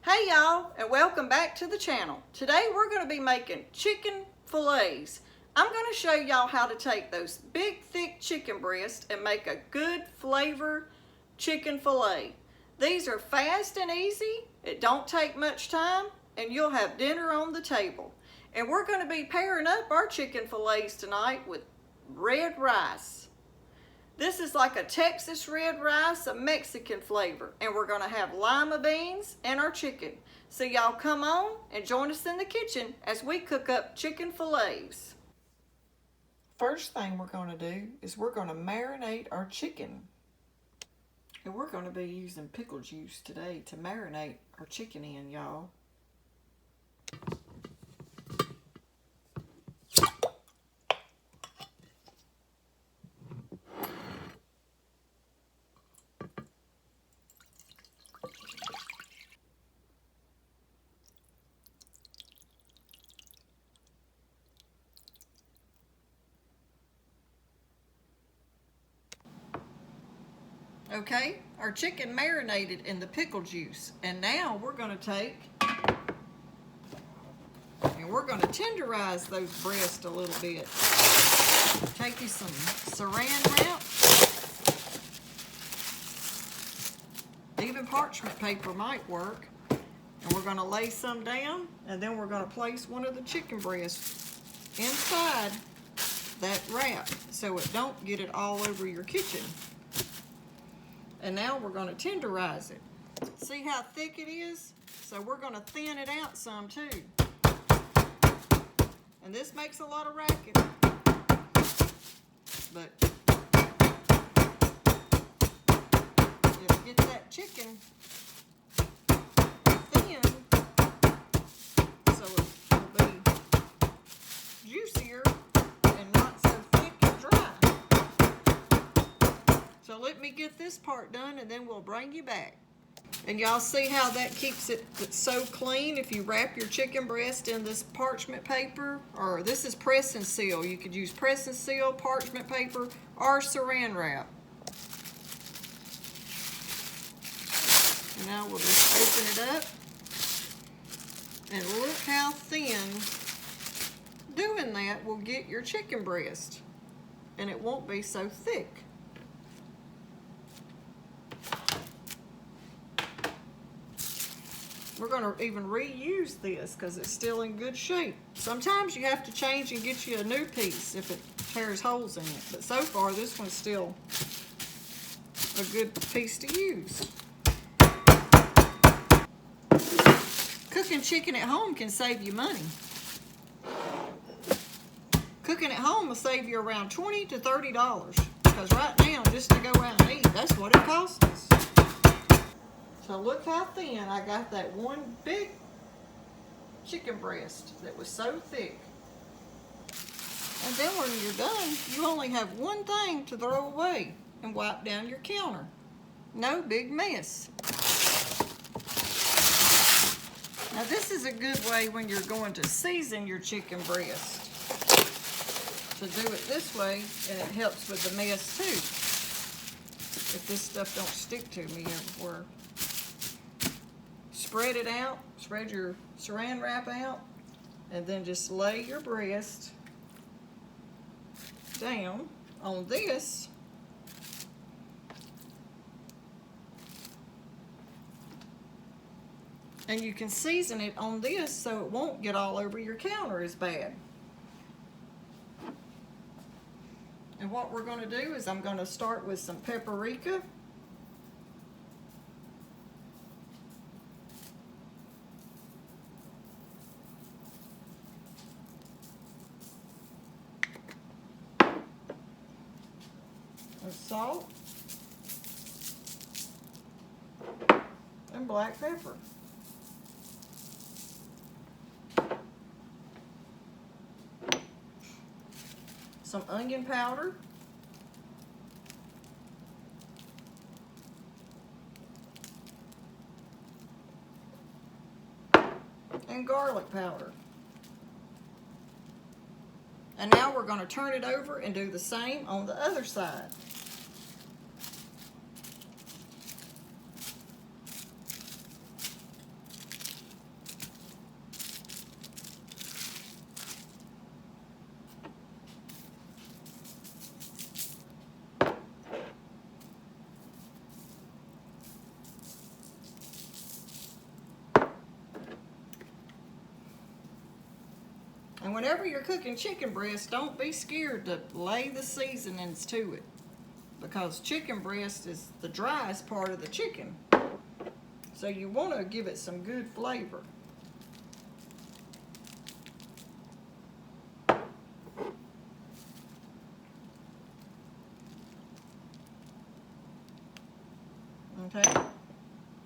Hey y'all, and welcome back to the channel. Today we're going to be making chicken fillets. I'm going to show y'all how to take those big thick chicken breasts and make a good flavor chicken fillet. These are fast and easy, it don't take much time, and you'll have dinner on the table. And we're going to be pairing up our chicken fillets tonight with red rice. This is like a Texas red rice, a Mexican flavor, and we're gonna have lima beans and our chicken. So y'all come on and join us in the kitchen as we cook up chicken fillets. First thing we're gonna do is we're gonna marinate our chicken. And we're gonna be using pickle juice today to marinate our chicken in, y'all. Okay, our chicken marinated in the pickle juice, and now we're going to take and we're going to tenderize those breasts a little bit. Take you some saran wrap, even parchment paper might work, and we're going to lay some down, and then we're going to place one of the chicken breasts inside that wrap so it don't get it all over your kitchen. And now we're going to tenderize it. See how thick it is? So we're going to thin it out some too. And this makes a lot of racket. But it'll get that chicken thin so it'll be juicier and not so thick and dry. So let me get this part done and then we'll bring you back. And y'all see how that keeps it so clean if you wrap your chicken breast in this parchment paper, or this is press and seal. You could use press and seal, parchment paper, or saran wrap. And now we'll just open it up. And look how thin doing that will get your chicken breast. And it won't be so thick. We're going to even reuse this because it's still in good shape. Sometimes you have to change and get you a new piece if it tears holes in it. But so far, this one's still a good piece to use. Cooking chicken at home can save you money. Cooking at home will save you around $20 to $30. Because right now, just to go out and eat, that's what it costs us. So look how thin I got that one big chicken breast that was so thick. And then when you're done, you only have one thing to throw away and wipe down your counter. No big mess. Now this is a good way when you're going to season your chicken breast. To do it this way, and it helps with the mess too. If this stuff don't stick to me everywhere. Spread it out, spread your saran wrap out, and then just lay your breast down on this. And you can season it on this so it won't get all over your counter as bad. And what we're going to do is I'm going to start with some paprika. Salt and black pepper. Some onion powder. And garlic powder. And now we're going to turn it over and do the same on the other side. And whenever you're cooking chicken breast, don't be scared to lay the seasonings to it, because chicken breast is the driest part of the chicken. So you want to give it some good flavor. Okay,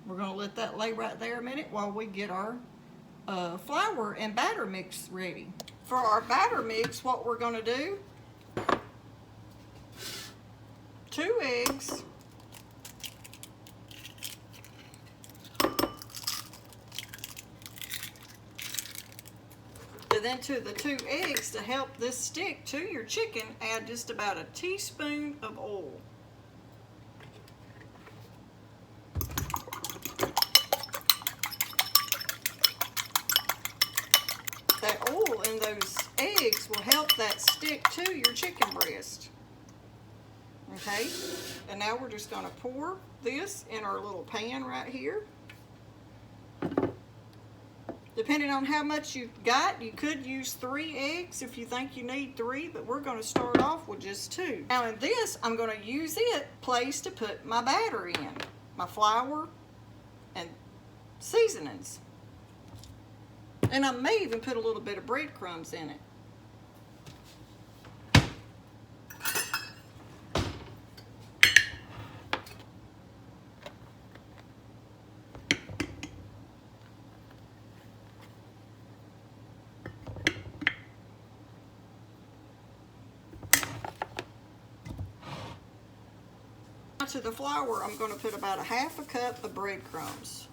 we're going to let that lay right there a minute while we get our flour and batter mix ready. For our batter mix, what we're going to do, 2 eggs, and then to the 2 eggs, to help this stick to your chicken, add just about a teaspoon of oil. That oil in those eggs will help that stick to your chicken breast. Okay, and now we're just going to pour this in our little pan right here. Depending on how much you've got, you could use 3 eggs if you think you need 3, but we're going to start off with just 2. Now in this, I'm going to use it place to put my batter in, my flour and seasonings. And I may even put a little bit of breadcrumbs in it. Now to the flour, I'm going to put about a 1/2 cup of breadcrumbs.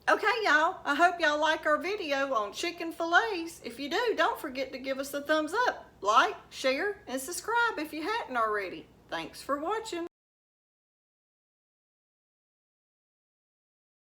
Okay, y'all, I hope y'all like our video on chicken fillets. If you do, don't forget to give us a thumbs up, like, share, and subscribe if you hadn't already. Thanks for watching.